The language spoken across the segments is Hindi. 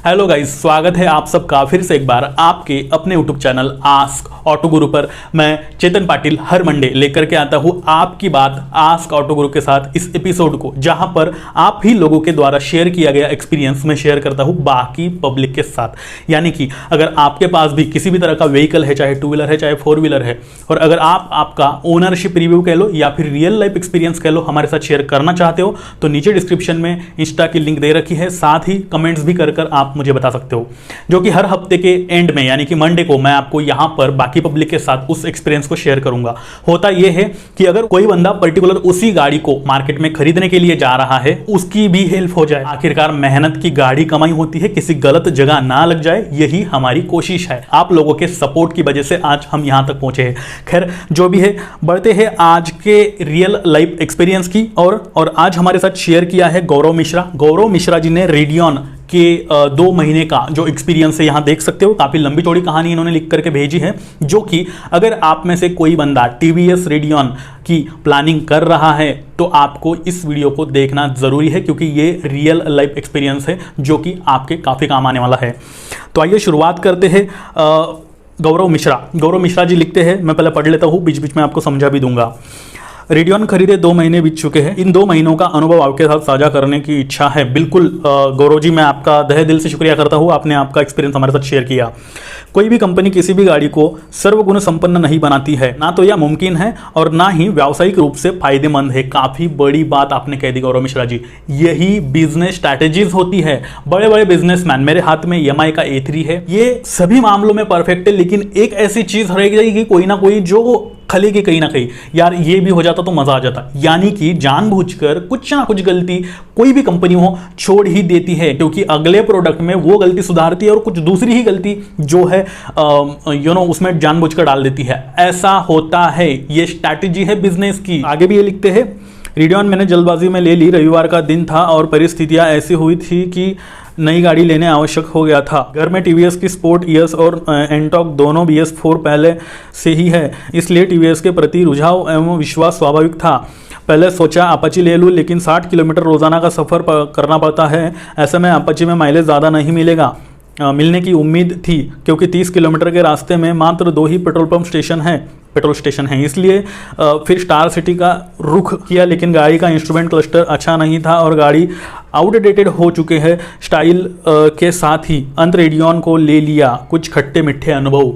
हेलो गाइस, स्वागत है आप सबका फिर से एक बार आपके अपने यूट्यूब चैनल आस्क ऑटो गुरु पर। मैं चेतन पाटिल हर मंडे लेकर के आता हूं आपकी बात आस्क ऑटो गुरु के साथ इस एपिसोड को, जहां पर आप ही लोगों के द्वारा शेयर किया गया एक्सपीरियंस मैं शेयर करता हूं बाकी पब्लिक के साथ। यानी कि अगर आपके पास भी किसी भी तरह का व्हीकल है, चाहे टू व्हीलर है चाहे फोर व्हीलर है, और अगर आप आपका ओनरशिप रिव्यू कह लो या फिर रियल लाइफ एक्सपीरियंस कह लो हमारे साथ शेयर करना चाहते हो तो नीचे डिस्क्रिप्शन में इंस्टा की लिंक दे रखी है, साथ ही कमेंट्स भी कर आप मुझे बता सकते हो, जो कि हर हफ्ते के एंड में यानी कि मंडे को मैं आपको यहां पर बाकी पब्लिक के साथ उस एक्सपीरियंस को शेयर करूंगा। होता यह है कि अगर कोई बंदा पर्टिकुलर उसी गाड़ी को मार्केट में खरीदने के लिए जा रहा है, उसकी भी हेल्प हो जाए। आखिरकार मेहनत की गाड़ी कमाई होती है, किसी गलत जगह ना लग जाए, यही हमारी कोशिश है। आप लोगों के सपोर्ट की वजह से आज हम यहां तक पहुंचे हैं। खैर जो भी है, बढ़ते हैं आज के रियल लाइफ एक्सपीरियंस की और आज हमारे साथ शेयर किया है गौरव मिश्रा जी ने रेडियन के 2 महीने का जो एक्सपीरियंस है यहां देख सकते हो। काफी लंबी चौड़ी कहानी इन्होंने लिख करके भेजी है, जो कि अगर आप में से कोई बंदा टीवीएस रेडियन की प्लानिंग कर रहा है तो आपको इस वीडियो को देखना जरूरी है, क्योंकि ये रियल लाइफ एक्सपीरियंस है जो कि आपके काफी काम आने वाला है। तो आइए शुरुआत करते हैं। गौरव मिश्रा जी लिखते हैं, मैं पहले पढ़ लेता हूं, बीच बीच में आपको समझा भी दूंगा। रेडियन खरीदे 2 महीने बीत चुके हैं। इन 2 महीनों का अनुभव आपके साथ साझा करने की इच्छा है। बिल्कुल गौरव जी, मैं आपका तहे दिल से शुक्रिया करता हूँ, आपने आपका एक्सपीरियंस हमारे साथ शेयर किया। कोई भी कंपनी किसी भी गाड़ी को सर्वगुण संपन्न नहीं बनाती है, ना तो यह मुमकिन है और ना ही व्यावसायिक रूप से फायदेमंद है। काफी बड़ी बात आपने कह दी गौरव मिश्रा जी, यही बिजनेस स्ट्रैटेजीज होती है। बड़े बड़े बिजनेसमैन, मेरे हाथ में EMI का A3 है, ये सभी मामलों में परफेक्ट है, लेकिन एक ऐसी चीज रह जाएगी कोई ना कोई जो खलेगी कहीं ना कहीं, यार ये भी हो जाता तो मजा आ जाता। यानी कि जानबूझकर कुछ ना कुछ गलती कोई भी कंपनी हो छोड़ ही देती है, क्योंकि अगले प्रोडक्ट में वो गलती सुधारती है और कुछ दूसरी ही गलती जो है उसमें जानबूझकर डाल देती है। ऐसा होता है, ये स्ट्रैटेजी है बिजनेस की। आगे भी ये लिखते हैं, रेडियन मैंने जल्दबाजी में ले ली। रविवार का दिन था और परिस्थितियां ऐसी हुई थी कि नई गाड़ी लेने आवश्यक हो गया था। घर में टीवीएस की स्पोर्ट ES और एंटॉक दोनों BS4 पहले से ही है, इसलिए टीवीएस के प्रति रुझाव एवं विश्वास स्वाभाविक था। पहले सोचा अपाची ले लूँ, लेकिन 60 किलोमीटर रोजाना का सफ़र करना पड़ता है। ऐसे में अपाची में माइलेज ज़्यादा नहीं मिलने की उम्मीद थी, क्योंकि 30 किलोमीटर के रास्ते में मात्र 2 ही पेट्रोल स्टेशन है। इसलिए फिर स्टार सिटी का रुख किया, लेकिन गाड़ी का इंस्ट्रूमेंट क्लस्टर अच्छा नहीं था और गाड़ी आउटडेटेड हो चुके हैं। स्टाइल के साथ ही अंत रेडियन को ले लिया। कुछ खट्टे मीठे अनुभव,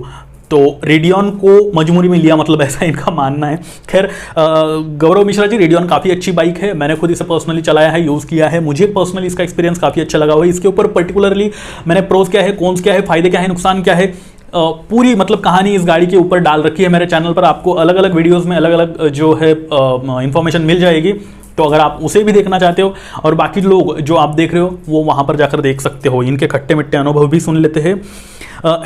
तो रेडियन को मजबूरी में लिया, मतलब ऐसा इनका मानना है। खैर गौरव मिश्रा जी, रेडियन काफ़ी अच्छी बाइक है, मैंने खुद इसे पर्सनली चलाया है, यूज़ किया है, मुझे पर्सनली इसका एक्सपीरियंस काफ़ी अच्छा लगा हुआ है। इसके ऊपर पर्टिकुलरली मैंने प्रोज क्या है, कॉन्स क्या है, फायदे क्या है, नुकसान क्या है, पूरी मतलब कहानी इस गाड़ी के ऊपर डाल रखी है मेरे चैनल पर। आपको अलग अलग वीडियोस में अलग अलग जो है इंफॉर्मेशन मिल जाएगी, तो अगर आप उसे भी देखना चाहते हो और बाकी लोग जो आप देख रहे हो वो वहां पर जाकर देख सकते हो। इनके खट्टे मिट्टे अनुभव भी सुन लेते हैं।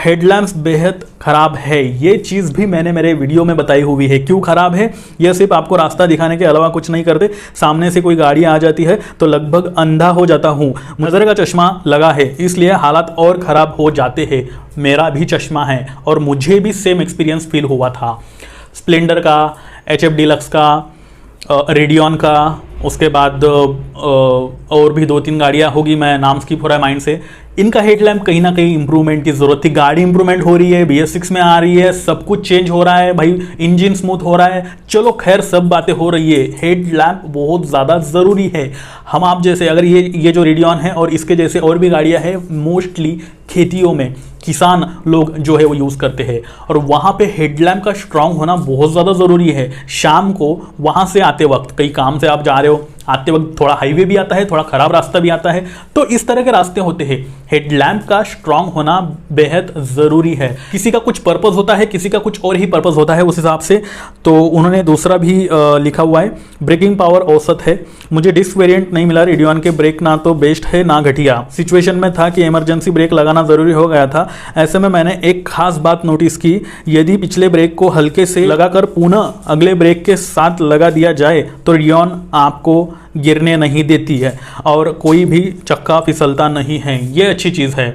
हेडलैम्प्स बेहद खराब है, ये चीज़ भी मैंने मेरे वीडियो में बताई हुई है। क्यों खराब है? यह सिर्फ आपको रास्ता दिखाने के अलावा कुछ नहीं करते। सामने से कोई गाड़ी आ जाती है तो लगभग अंधा हो जाता हूँ। नज़र का चश्मा लगा है, इसलिए हालात और ख़राब हो जाते हैं। मेरा भी चश्मा है और मुझे भी सेम एक्सपीरियंस फील हुआ था। स्प्लेंडर का, HF डीलक्स का, रेडियन का, उसके बाद और भी 2-3 गाड़ियाँ होगी, मैं नाम स्किप हो रहा है माइंड से। इनका हेडलैम्प कहीं ना कहीं इंप्रूवमेंट की जरूरत थी। गाड़ी इंप्रूवमेंट हो रही है, BS6 में आ रही है, सब कुछ चेंज हो रहा है भाई, इंजन स्मूथ हो रहा है, चलो खैर सब बातें हो रही है। हेडलैम्प बहुत ज़्यादा ज़रूरी है। हम आप जैसे अगर ये जो रेडियन है और इसके जैसे और भी गाड़ियाँ हैं, मोस्टली खेतियों में किसान लोग जो है वो यूज़ करते हैं, और वहाँ पे हेडलैम्प का स्ट्रांग होना बहुत ज़्यादा ज़रूरी है। शाम को वहाँ से आते वक्त, कई काम से आप जा रहे हो, आते वक्त थोड़ा हाईवे भी आता है, थोड़ा ख़राब रास्ता भी आता है, तो इस तरह के रास्ते होते हैं। हेडलैम्प का स्ट्रांग होना बेहद ज़रूरी है। किसी का कुछ पर्पज़ होता है, किसी का कुछ और ही पर्पज़ होता है उस हिसाब से। तो उन्होंने दूसरा भी लिखा हुआ है, ब्रेकिंग पावर औसत है। मुझे डिस्क वेरिएंट नहीं मिला। रेडियन के ब्रेक ना तो बेस्ट है ना घटिया। सिचुएशन में था कि इमरजेंसी ब्रेक लगाना ज़रूरी हो गया था। ऐसे में मैंने एक खास बात नोटिस की, यदि पिछले ब्रेक को हल्के से लगाकर पुनः अगले ब्रेक के साथ लगा दिया जाए तो रेडियन आपको गिरने नहीं देती है और कोई भी चक्का फिसलता नहीं है। ये अच्छी चीज़ है।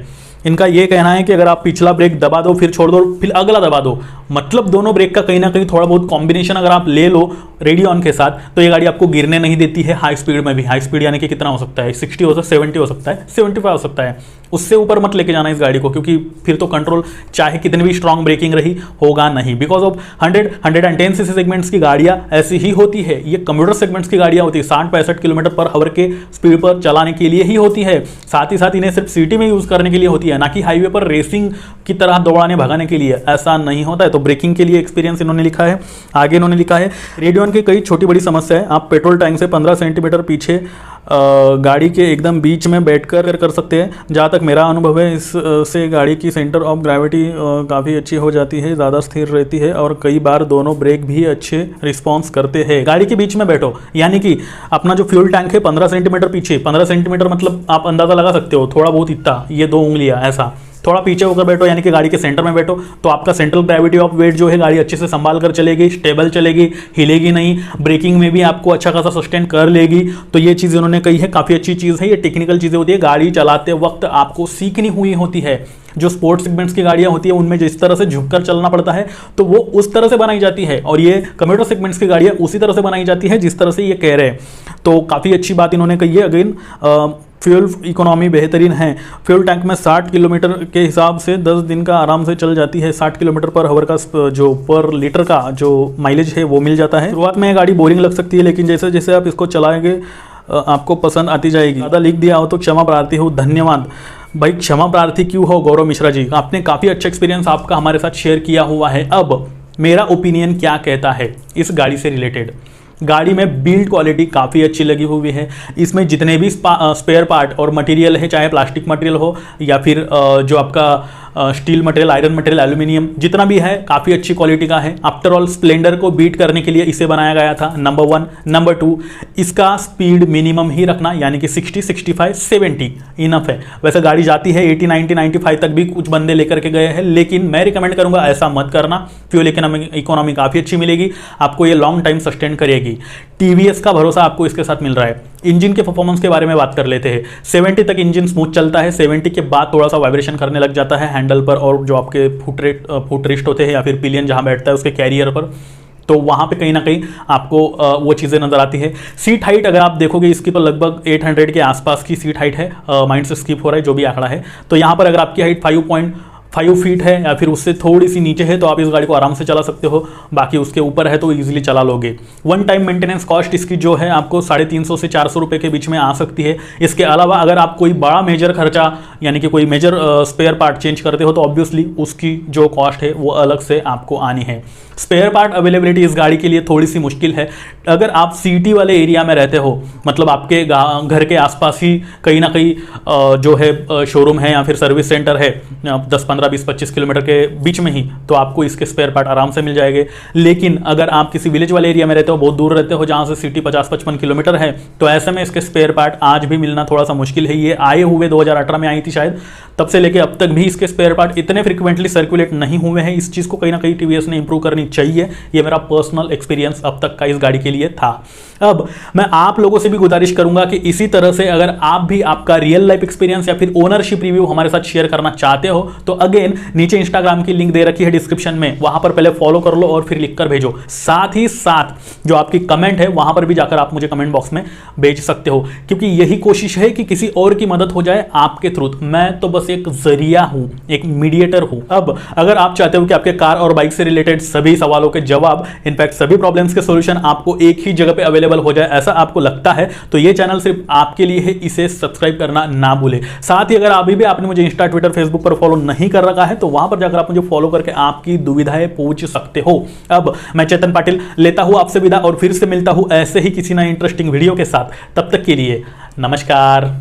इनका ये कहना है कि अगर आप पिछला ब्रेक दबा दो, फिर छोड़ दो, फिर अगला दबा दो, मतलब दोनों ब्रेक का कहीं ना कहीं थोड़ा बहुत कॉम्बिनेशन अगर आप ले लो रेडियन के साथ तो ये गाड़ी आपको गिरने नहीं देती है। हाई स्पीड में भी, हाई स्पीड यानी कि कितना हो सकता है, 60 हो सकता है, 70 हो सकता है, 75 हो सकता है, उससे ऊपर मत लेके जाना इस गाड़ी को, क्योंकि फिर तो कंट्रोल चाहे कितनी भी स्ट्रांग ब्रेकिंग रही होगा नहीं। बिकॉज ऑफ 110 सीसी सेगमेंट्स की गाड़ियां ऐसी ही होती है, ये कंप्यूटर सेगमेंट्स की गाड़ियां होती है, 60-65 किलोमीटर पर आवर के स्पीड पर चलाने के लिए ही होती है। साथ ही साथ इन्हें सिर्फ सिटी में यूज करने के लिए होती है, ना कि हाईवे पर रेसिंग की तरह दौड़ाने भगाने के लिए, ऐसा नहीं होता है। तो ब्रेकिंग के लिए एक्सपीरियंस इन्होंने लिखा है। आगे इन्होंने लिखा है रेडियन की कई छोटी बड़ी समस्या है, आप पेट्रोल टैंक से 15 सेंटीमीटर पीछे गाड़ी के एकदम बीच में बैठकर कर सकते हैं। जहाँ तक मेरा अनुभव है, इससे गाड़ी की सेंटर ऑफ ग्रेविटी काफ़ी अच्छी हो जाती है, ज़्यादा स्थिर रहती है और कई बार दोनों ब्रेक भी अच्छे रिस्पॉन्स करते हैं। गाड़ी के बीच में बैठो, यानी कि अपना जो फ्यूल टैंक है 15 सेंटीमीटर पीछे, 15 सेंटीमीटर मतलब आप अंदाज़ा लगा सकते हो, थोड़ा बहुत इतना, ये 2 उंगलियाँ ऐसा, थोड़ा पीछे होकर बैठो, यानी कि गाड़ी के सेंटर में बैठो, तो आपका सेंट्रल ग्रेविटी ऑफ वेट जो है गाड़ी अच्छे से संभाल कर चलेगी, स्टेबल चलेगी, हिलेगी नहीं, ब्रेकिंग में भी आपको अच्छा खासा सस्टेन कर लेगी। तो ये चीज़ उन्होंने कही है, काफ़ी अच्छी चीज़ है। ये टेक्निकल चीज़ें होती है, गाड़ी चलाते वक्त आपको सीखनी हुई होती है। जो स्पोर्ट्स सेगमेंट्स की गाड़ियां होती है उनमें जिस तरह से झुककर चलना पड़ता है तो वो उस तरह से बनाई जाती है, और ये कंप्यूटर सेगमेंट्स की गाड़ियां उसी तरह से बनाई जाती है जिस तरह से ये कह रहे हैं। तो काफ़ी अच्छी बात इन्होंने कही है। अगेन फ्यूल इकोनॉमी बेहतरीन है, फ्यूल टैंक में 60 किलोमीटर के हिसाब से 10 दिन का आराम से चल जाती है। 60 किलोमीटर पर आवर का जो पर लीटर का जो माइलेज है वो मिल जाता है। शुरुआत में ये गाड़ी बोरिंग लग सकती है, लेकिन जैसे जैसे आप इसको चलाएंगे आपको पसंद आती जाएगी। ज़्यादा लिख दिया हो तो क्षमा प्रार्थी हूँ, धन्यवाद। भाई क्षमा प्रार्थी क्यों हो गौरव मिश्रा जी, आपने काफ़ी अच्छा एक्सपीरियंस आपका हमारे साथ शेयर किया हुआ है। अब मेरा ओपिनियन क्या कहता है इस गाड़ी से रिलेटेड। गाड़ी में बिल्ड क्वालिटी काफ़ी अच्छी लगी हुई है। इसमें जितने भी स्पेयर पार्ट और मटेरियल है, चाहे प्लास्टिक मटेरियल हो या फिर जो आपका steel material, iron material, aluminium, जितना भी है काफ़ी अच्छी क्वालिटी का है। आफ्टर ऑल स्प्लेंडर को बीट करने के लिए इसे बनाया गया था, नंबर 1। नंबर 2, इसका स्पीड मिनिमम ही रखना, यानी कि 60, 65, 70 इनफ है। वैसे गाड़ी जाती है 80, 90, 95 तक भी कुछ बंदे लेकर के गए हैं, लेकिन मैं रिकमेंड करूंगा ऐसा मत करना। फ्यूल इकोनॉमी काफ़ी अच्छी मिलेगी आपको, ये लॉन्ग टाइम सस्टेन करेगी। टीवीएस का भरोसा आपको इसके साथ मिल रहा है। इंजन के परफॉर्मेंस के बारे में बात कर लेते हैं। 70 तक इंजन स्मूथ चलता है, 70 के बाद थोड़ा सा वाइब्रेशन करने लग जाता है हैंडल पर और जो आपके फुट रेस्ट होते हैं या फिर पिलियन जहां बैठता है उसके कैरियर पर, तो वहां पे कहीं ना कहीं आपको वो चीज़ें नजर आती है। सीट हाइट अगर आप देखोगे इसकी तो लगभग 800 के आसपास की सीट हाइट है, माइंड से स्किप हो रहा है जो भी आंकड़ा है। तो यहाँ पर अगर आपकी हाइट 5.5 फीट है या फिर उससे थोड़ी सी नीचे है तो आप इस गाड़ी को आराम से चला सकते हो, बाकी उसके ऊपर है तो इजीली चला लोगे। वन टाइम मेंटेनेंस कॉस्ट इसकी जो है आपको 350 से 400 रुपये के बीच में आ सकती है। इसके अलावा अगर आप कोई बड़ा मेजर खर्चा यानी कि कोई मेजर स्पेयर पार्ट चेंज करते हो तो ऑब्वियसली उसकी जो कॉस्ट है वो अलग से आपको आनी है। स्पेयर पार्ट अवेलेबिलिटी इस गाड़ी के लिए थोड़ी सी मुश्किल है। अगर आप सिटी वाले एरिया में रहते हो, मतलब आपके घर के आसपास ही कहीं ना कहीं जो है शोरूम है या फिर सर्विस सेंटर है 10, 15, 20, 25 किलोमीटर के बीच में ही, तो आपको इसके स्पेयर पार्ट आराम से मिल जाएंगे। लेकिन अगर आप किसी विलेज वाले एरिया में रहते हो, बहुत दूर रहते हो जहाँ से सिटी 50-55 किलोमीटर है, तो ऐसे में इसके स्पेयर पार्ट आज भी मिलना थोड़ा सा मुश्किल है। ये आए हुए 2018 में आई थी शायद, तब से लेके अब तक भी इसके स्पेयर पार्ट इतने फ्रिक्वेंटली सर्कुलेट नहीं हुए हैं। इस चीज़ को कहीं ना कहीं टीवीएस ने इंप्रूव करनी चाहिए। ये मेरा पर्सनल एक्सपीरियंस अब तक का इस गाड़ी के लिए था। अब मैं आप लोगों से भी गुजारिश करूंगा कि इसी तरह से अगर आप भी आपका रियल लाइफ एक्सपीरियंस या फिर ओनरशिप रिव्यू हमारे साथ शेयर करना चाहते हो तो अगेन नीचे इंस्टाग्राम की लिंक दे रखी है डिस्क्रिप्शन में, वहां पर पहले फॉलो कर लो और फिर लिखकर भेजो। साथ ही साथ जो आपकी कमेंट है वहां पर भी जाकर आप मुझे कमेंट बॉक्स में भेज सकते हो, क्योंकि यही कोशिश है कि किसी और की मदद हो जाए आपके थ्रू। मैं तो बस एक जरिया हूं, एक मीडिएटर हूं। अब अगर आप चाहते हो कि आपके कार और बाइक से रिलेटेड सभी सवालों के जवाब, इनफैक्ट सभी प्रॉब्लम्स के सॉल्यूशन आपको एक ही जगह पे अवेलेबल हो जाए, ऐसा आपको लगता है तो ये चैनल सिर्फ आपके लिए है, इसे सब्सक्राइब करना ना भूले। साथ ही अगर अभी भी आपने मुझे इंस्टा, ट्विटर, फेसबुक पर फॉलो नहीं कर रखा है तो वहां पर जाकर आप मुझे फॉलो करके आपकी दुविधाएं पूछ सकते हो। अब मैं चेतन पाटिल लेता हूं आपसे विदा और फिर से मिलता हूं ऐसे ही किसी नए इंटरेस्टिंग वीडियो के साथ। तब तक के लिए नमस्कार।